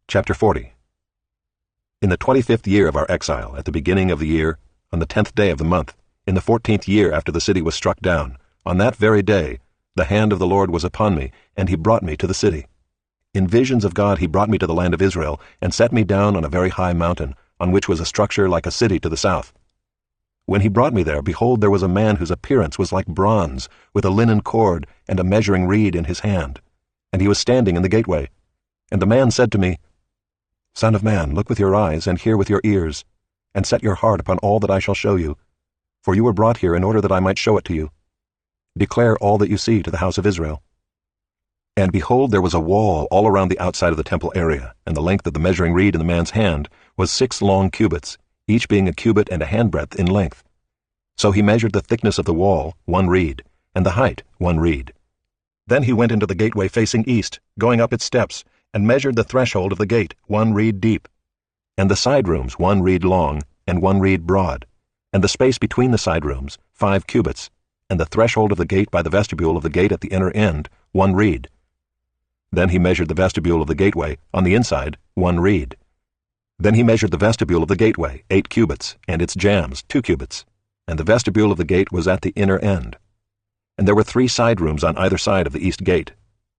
Chapter 40. In the 25th year of our exile, at the beginning of the year, on the 10th day of the month, in the 14th year after the city was struck down, on that very day, the hand of the Lord was upon me, and he brought me to the city. In visions of God he brought me to the land of Israel, and set me down on a very high mountain, on which was a structure like a city to the south. When he brought me there, behold, there was a man whose appearance was like bronze, with a linen cord and a measuring reed in his hand. And he was standing in the gateway. And the man said to me, Son of man, look with your eyes, and hear with your ears, and set your heart upon all that I shall show you. For you were brought here in order that I might show it to you. Declare all that you see to the house of Israel. And behold, there was a wall all around the outside of the temple area, and the length of the measuring reed in the man's hand was 6 long cubits, each being a cubit and a handbreadth in length. So he measured the thickness of the wall, 1 reed, and the height, 1 reed. Then he went into the gateway facing east, going up its steps, and measured the threshold of the gate, 1 reed deep, and the side rooms 1 reed long, and 1 reed broad, and the space between the side rooms 5 cubits, and the threshold of the gate by the vestibule of the gate at the inner end 1 reed. Then he measured the vestibule of the gateway, on the inside, 1 reed. Then he measured the vestibule of the gateway, 8 cubits, and its jambs 2 cubits, and the vestibule of the gate was at the inner end. And there were 3 side rooms on either side of the east gate.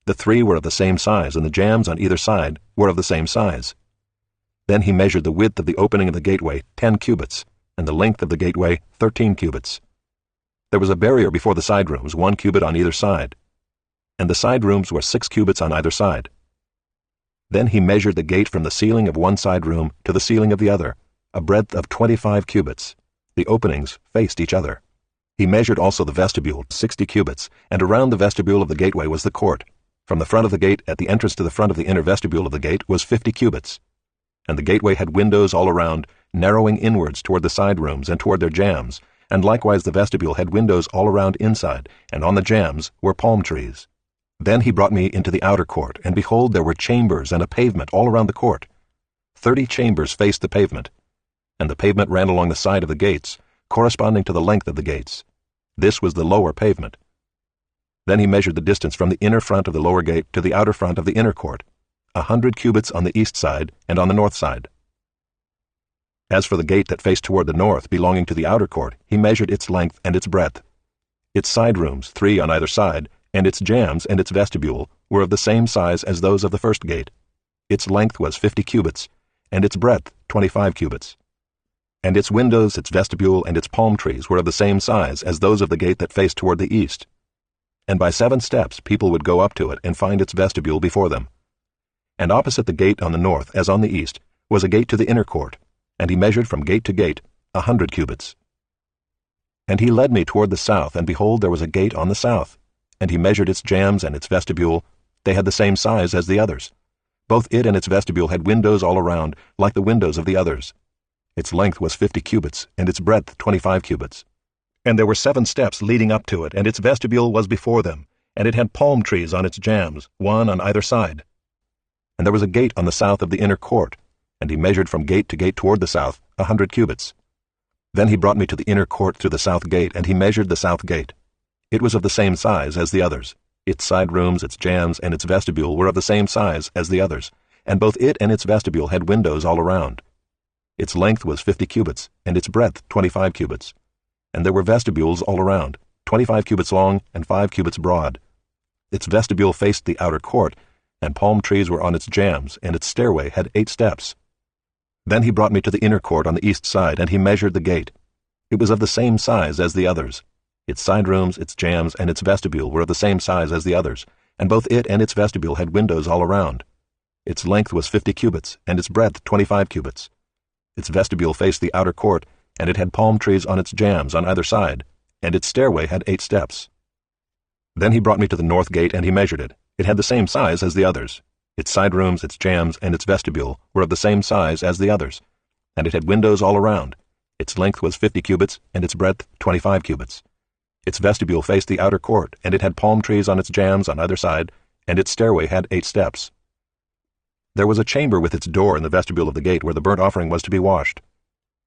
The 3 were of the same size, and the jambs on either side were of the same size. Then he measured the width of the opening of the gateway 10 cubits, and the length of the gateway 13 cubits. There was a barrier before the side rooms, 1 cubit on either side, and the side rooms were 6 cubits on either side. Then he measured the gate from the ceiling of one side room to the ceiling of the other, a breadth of 25 cubits. The openings faced each other. He measured also the vestibule, 60 cubits, and around the vestibule of the gateway was the court. From the front of the gate at the entrance to the front of the inner vestibule of the gate was 50 cubits. And the gateway had windows all around, narrowing inwards toward the side rooms and toward their jambs, and likewise the vestibule had windows all around inside, and on the jambs were palm trees. Then he brought me into the outer court, and behold, there were chambers and a pavement all around the court. 30 chambers faced the pavement, and the pavement ran along the side of the gates, corresponding to the length of the gates. This was the lower pavement. Then he measured the distance from the inner front of the lower gate to the outer front of the inner court, 100 cubits on the east side and on the north side. As for the gate that faced toward the north, belonging to the outer court, he measured its length and its breadth. Its side rooms, 3 on either side, and its jambs and its vestibule were of the same size as those of the first gate. Its length was 50 cubits, and its breadth 25 cubits. And its windows, its vestibule, and its palm trees were of the same size as those of the gate that faced toward the east. And by 7 steps people would go up to it and find its vestibule before them. And opposite the gate on the north, as on the east, was a gate to the inner court, and he measured from gate to gate 100 cubits. And he led me toward the south, and behold, there was a gate on the south. And he measured its jambs and its vestibule. They had the same size as the others. Both it and its vestibule had windows all around, like the windows of the others. Its length was 50 cubits, and its breadth 25 cubits. And there were 7 steps leading up to it, and its vestibule was before them, and it had palm trees on its jambs, 1 on either side. And there was a gate on the south of the inner court, and he measured from gate to gate toward the south 100 cubits. Then he brought me to the inner court through the south gate, and he measured the south gate. It was of the same size as the others. Its side rooms, its jambs, and its vestibule were of the same size as the others, and both it and its vestibule had windows all around. Its length was 50 cubits, and its breadth 25 cubits. And there were vestibules all around, 25 cubits long and 5 cubits broad. Its vestibule faced the outer court, and palm trees were on its jambs, and its stairway had 8 steps. Then he brought me to the inner court on the east side, and he measured the gate. It was of the same size as the others. Its side rooms, its jambs, and its vestibule were of the same size as the others, and both it and its vestibule had windows all around. Its length was 50 cubits, and its breadth 25 cubits. Its vestibule faced the outer court, and it had palm trees on its jambs on either side, and its stairway had 8 steps. Then he brought me to the north gate, and he measured it. It had the same size as the others. Its side rooms, its jambs, and its vestibule were of the same size as the others, and it had windows all around. Its length was 50 cubits, and its breadth 25 cubits. Its vestibule faced the outer court, and it had palm trees on its jambs on either side, and its stairway had 8 steps. There was a chamber with its door in the vestibule of the gate where the burnt offering was to be washed.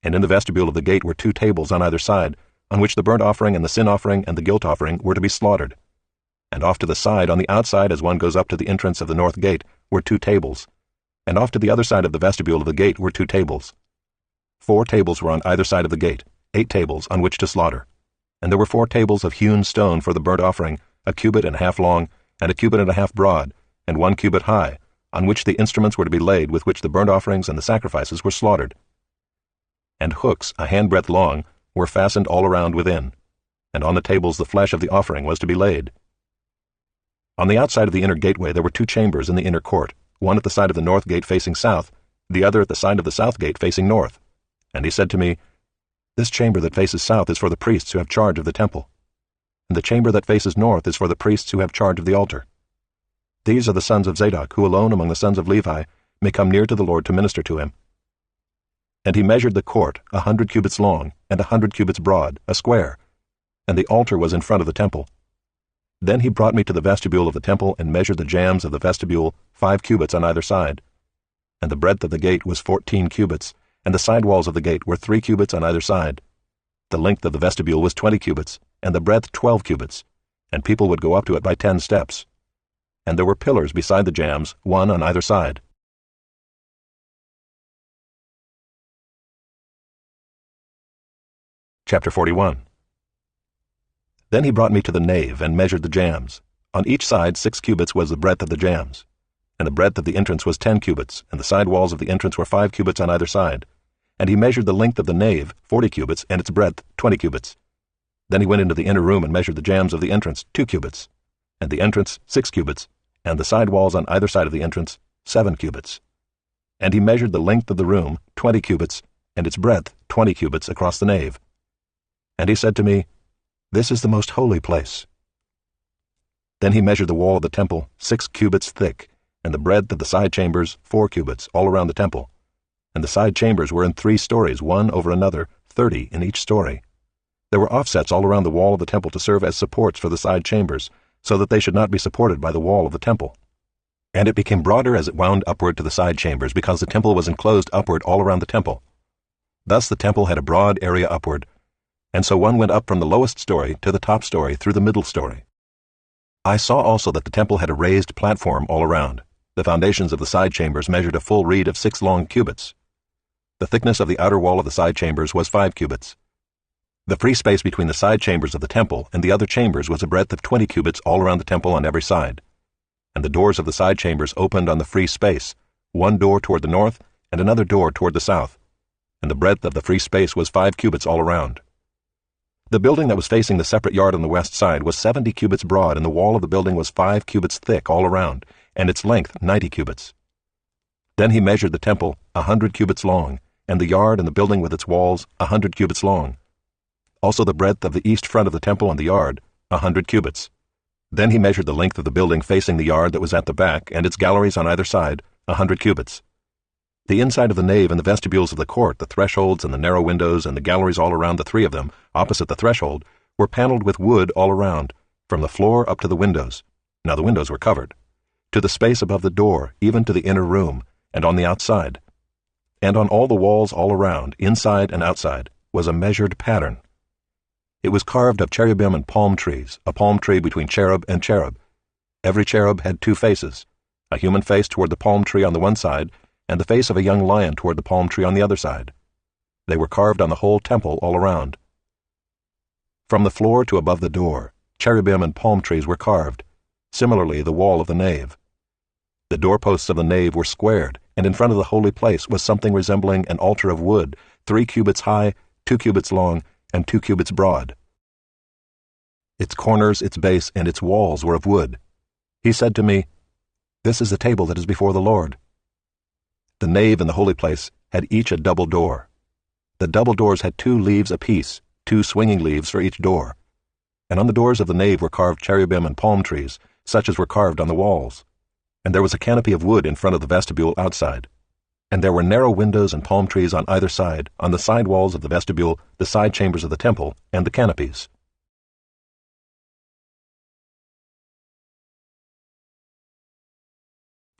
And in the vestibule of the gate were 2 tables on either side, on which the burnt offering and the sin offering and the guilt offering were to be slaughtered. And off to the side, on the outside as one goes up to the entrance of the north gate, were 2 tables. and off to the other side of the vestibule of the gate were 2 tables. 4 tables were on either side of the gate, 8 tables on which to slaughter. And there were 4 tables of hewn stone for the burnt offering, a cubit and a half long, and a cubit and a half broad, and 1 cubit high, on which the instruments were to be laid with which the burnt offerings and the sacrifices were slaughtered. And hooks, a handbreadth long, were fastened all around within, and on the tables the flesh of the offering was to be laid. On the outside of the inner gateway there were 2 chambers in the inner court, one at the side of the north gate facing south, the other at the side of the south gate facing north. And he said to me, "This chamber that faces south is for the priests who have charge of the temple, and the chamber that faces north is for the priests who have charge of the altar. These are the sons of Zadok, who alone among the sons of Levi may come near to the Lord to minister to him." And he measured the court 100 cubits long, and 100 cubits broad, a square, and the altar was in front of the temple. Then he brought me to the vestibule of the temple and measured the jambs of the vestibule 5 cubits on either side. And the breadth of the gate was 14 cubits, and the side walls of the gate were 3 cubits on either side. The length of the vestibule was 20 cubits, and the breadth 12 cubits, and people would go up to it by 10 steps. And there were pillars beside the jambs, 1 on either side. Chapter 41. Then he brought me to the nave and measured the jambs. On each side 6 cubits was the breadth of the jambs, and the breadth of the entrance was 10 cubits, and the side walls of the entrance were 5 cubits on either side. And he measured the length of the nave 40 cubits, and its breadth 20 cubits. Then he went into the inner room and measured the jambs of the entrance 2 cubits, and the entrance 6 cubits, and the side walls on either side of the entrance 7 cubits. And he measured the length of the room 20 cubits, and its breadth 20 cubits across the nave. And he said to me, "This is the most holy place." Then he measured the wall of the temple 6 cubits thick, and the breadth of the side chambers 4 cubits all around the temple. And the side chambers were in 3 stories, one over another, 30 in each story. There were offsets all around the wall of the temple to serve as supports for the side chambers, so that they should not be supported by the wall of the temple. And it became broader as it wound upward to the side chambers, because the temple was enclosed upward all around the temple. Thus the temple had a broad area upward, and so one went up from the lowest story to the top story through the middle story. I saw also that the temple had a raised platform all around. The foundations of the side chambers measured a full reed of 6 long cubits. The thickness of the outer wall of the side chambers was 5 cubits. The free space between the side chambers of the temple and the other chambers was a breadth of 20 cubits all around the temple on every side. And the doors of the side chambers opened on the free space, one door toward the north and another door toward the south, and the breadth of the free space was 5 cubits all around. The building that was facing the separate yard on the west side was 70 cubits broad, and the wall of the building was 5 cubits thick all around, and its length 90 cubits. Then he measured the temple 100 cubits long, and the yard and the building with its walls 100 cubits long. Also the breadth of the east front of the temple and the yard 100 cubits. Then he measured the length of the building facing the yard that was at the back, and its galleries on either side 100 cubits. The inside of the nave and the vestibules of the court, the thresholds and the narrow windows and the galleries all around the 3 of them, opposite the threshold, were paneled with wood all around, from the floor up to the windows. Now the windows were covered, to the space above the door, even to the inner room, and on the outside. And on all the walls all around, inside and outside, was a measured pattern. It was carved of cherubim and palm trees, a palm tree between cherub and cherub. Every cherub had 2 faces, a human face toward the palm tree on the one side, and the face of a young lion toward the palm tree on the other side. They were carved on the whole temple all around. From the floor to above the door, cherubim and palm trees were carved, similarly the wall of the nave. The doorposts of the nave were squared, and in front of the holy place was something resembling an altar of wood, 3 cubits high, 2 cubits long, and 2 cubits broad. Its corners, its base, and its walls were of wood. He said to me, "This is the table that is before the Lord." The nave and the holy place had each a double door. The double doors had 2 leaves apiece, 2 swinging leaves for each door. And on the doors of the nave were carved cherubim and palm trees, such as were carved on the walls. And there was a canopy of wood in front of the vestibule outside. And there were narrow windows and palm trees on either side, on the side walls of the vestibule, the side chambers of the temple, and the canopies.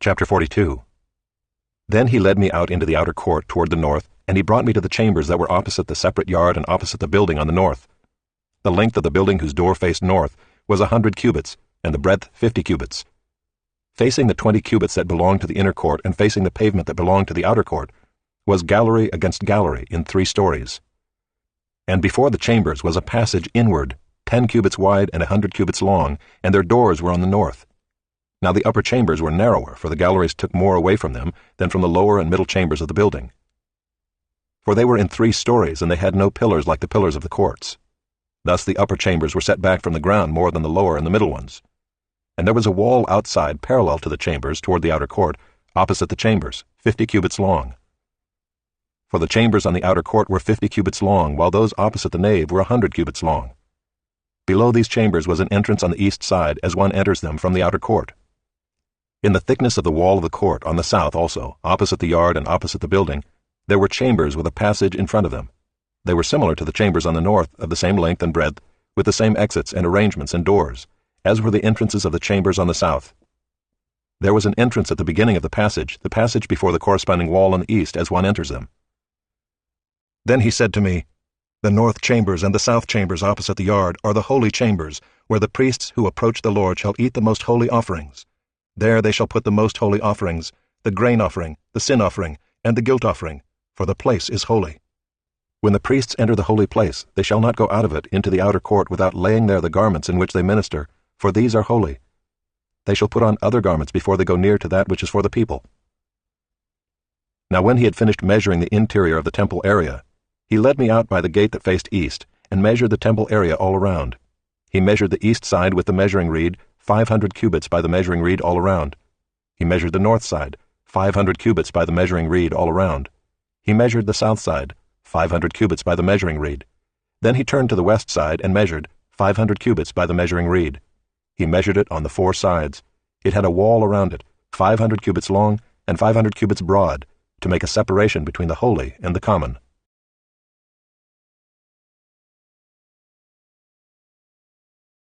Chapter 42. Then he led me out into the outer court toward the north, and he brought me to the chambers that were opposite the separate yard and opposite the building on the north. The length of the building whose door faced north was 100 cubits, and the breadth 50 cubits. Facing the 20 cubits that belonged to the inner court and facing the pavement that belonged to the outer court was gallery against gallery in 3 stories. And before the chambers was a passage inward, 10 cubits wide and 100 cubits long, and their doors were on the north. Now the upper chambers were narrower, for the galleries took more away from them than from the lower and middle chambers of the building. For they were in 3 stories, and they had no pillars like the pillars of the courts. Thus the upper chambers were set back from the ground more than the lower and the middle ones. And there was a wall outside parallel to the chambers toward the outer court, opposite the chambers, 50 cubits long. For the chambers on the outer court were 50 cubits long, while those opposite the nave were 100 cubits long. Below these chambers was an entrance on the east side as one enters them from the outer court. In the thickness of the wall of the court on the south also, opposite the yard and opposite the building, there were chambers with a passage in front of them. They were similar to the chambers on the north, of the same length and breadth, with the same exits and arrangements and doors, as were the entrances of the chambers on the south. There was an entrance at the beginning of the passage before the corresponding wall on the east as one enters them. Then he said to me, "The north chambers and the south chambers opposite the yard are the holy chambers, where the priests who approach the Lord shall eat the most holy offerings. There they shall put the most holy offerings, the grain offering, the sin offering, and the guilt offering, for the place is holy. When the priests enter the holy place, they shall not go out of it into the outer court without laying there the garments in which they minister, for these are holy. They shall put on other garments before they go near to that which is for the people." Now when he had finished measuring the interior of the temple area, he led me out by the gate that faced east, and measured the temple area all around. He measured the east side with the measuring reed, 500 cubits by the measuring reed all around. He measured the north side, 500 cubits by the measuring reed all around. He measured the south side, 500 cubits by the measuring reed. Then he turned to the west side and measured, 500 cubits by the measuring reed. He measured it on the 4 sides. It had a wall around it, 500 cubits long and 500 cubits broad, to make a separation between the holy and the common.